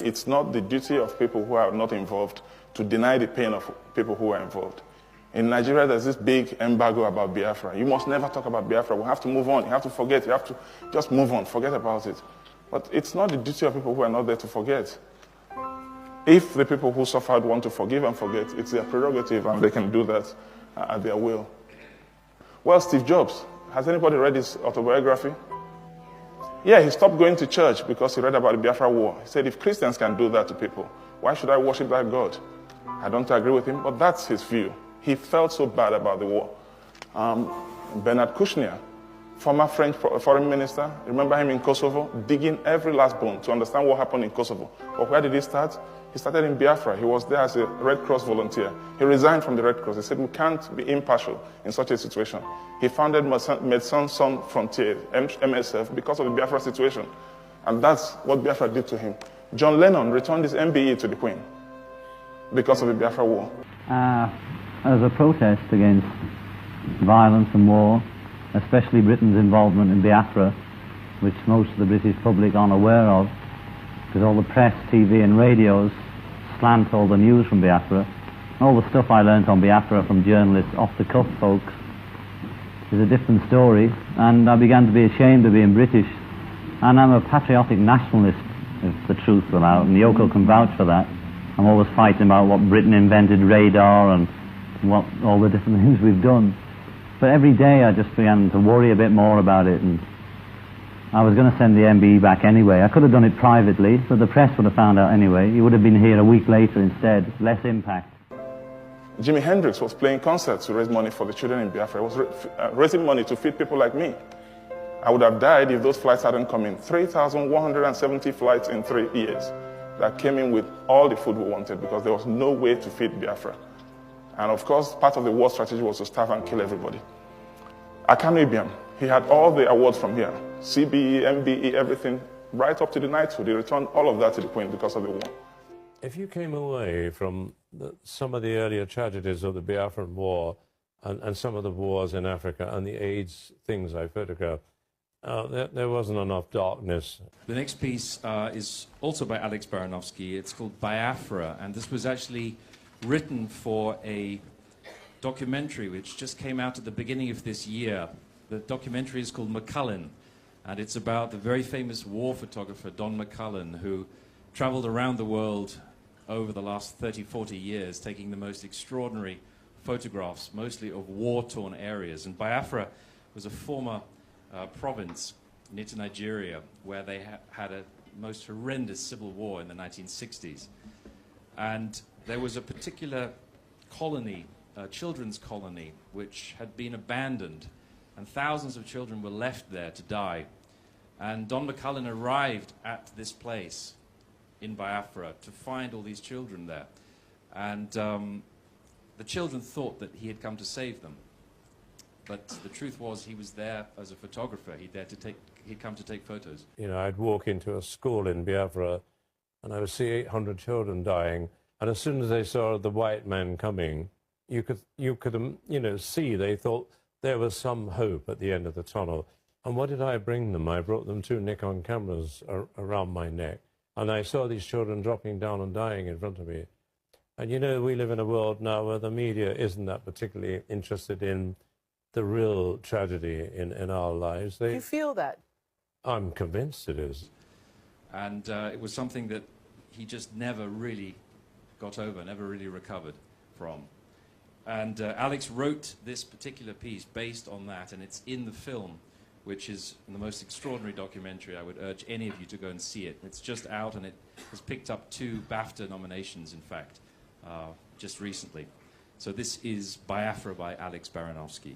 It's not the duty of people who are not involved to deny the pain of people who are involved. In Nigeria, there's this big embargo about Biafra. You must never talk about Biafra. We have to move on. You have to forget. You have to just move on. Forget about it. But it's not the duty of people who are not there to forget. If the people who suffered want to forgive and forget, it's their prerogative, and they can do that at their will. Well, Steve Jobs, has anybody read his autobiography? Yeah, he stopped going to church because he read about the Biafra war. He said, if Christians can do that to people, why should I worship that God? I don't agree with him, but that's his view. He felt so bad about the war. Bernard Kouchner, former French foreign minister, remember him in Kosovo, digging every last bone to understand what happened in Kosovo. But where did he start? He started in Biafra. He was there as a Red Cross volunteer. He resigned from the Red Cross. He said, we can't be impartial in such a situation. He founded Médecins Sans Frontières, MSF, because of the Biafra situation. And that's what Biafra did to him. John Lennon returned his MBE to the Queen because of the Biafra war. As a protest against violence and war, especially Britain's involvement in Biafra, which most of the British public aren't aware of, because all the press, TV and radios slant all the news from Biafra. All the stuff I learnt on Biafra from journalists, off-the-cuff folks, is a different story, and I began to be ashamed of being British. And I'm a patriotic nationalist, if the truth will out, and Yoko can vouch for that. I'm always fighting about what Britain invented, radar, and what all the different things we've done. But every day I just began to worry a bit more about it, and I was going to send the MBE back anyway. I could have done it privately, but the press would have found out anyway. He would have been here a week later instead, less impact. Jimi Hendrix was playing concerts to raise money for the children in Biafra. He was raising money to feed people like me. I would have died if those flights hadn't come in. 3,170 flights in 3 years that came in with all the food we wanted because there was no way to feed Biafra. And of course, part of the war strategy was to starve and kill everybody. Akanu Ibiam, he had all the awards from here. CBE, MBE, everything, right up to the knighthood. He returned all of that to the Queen because of the war. If you came away from some of the earlier tragedies of the Biafran War and some of the wars in Africa and the AIDS things I photographed, there wasn't enough darkness. The next piece is also by Alex Baranovsky. It's called Biafra, and this was actually written for a documentary which just came out at the beginning of this year. The documentary is called McCullen, and it's about the very famous war photographer Don McCullen, who traveled around the world over the last 30, 40 years, taking the most extraordinary photographs, mostly of war-torn areas. And Biafra was a former province near to Nigeria, where they had a most horrendous civil war in the 1960s. And there was a particular colony, a children's colony, which had been abandoned, and thousands of children were left there to die. And Don McCullen arrived at this place in Biafra to find all these children there. And the children thought that he had come to save them. But the truth was he was there as a photographer. He'd come to take photos. You know, I'd walk into a school in Biafra and I would see 800 children dying. And as soon as they saw the white man coming, you could see they thought there was some hope at the end of the tunnel. And what did I bring them? I brought them 2 Nikon cameras around my neck. And I saw these children dropping down and dying in front of me. And you know, we live in a world now where the media isn't that particularly interested in the real tragedy in our lives. Do you feel that? I'm convinced it is. And it was something that he just never really got over, never really recovered from. And Alex wrote this particular piece based on that, and it's in the film, which is the most extraordinary documentary. I would urge any of you to go and see it. It's just out, and it has picked up 2 BAFTA nominations, in fact, just recently. So this is Biafra by Alex Baranovsky.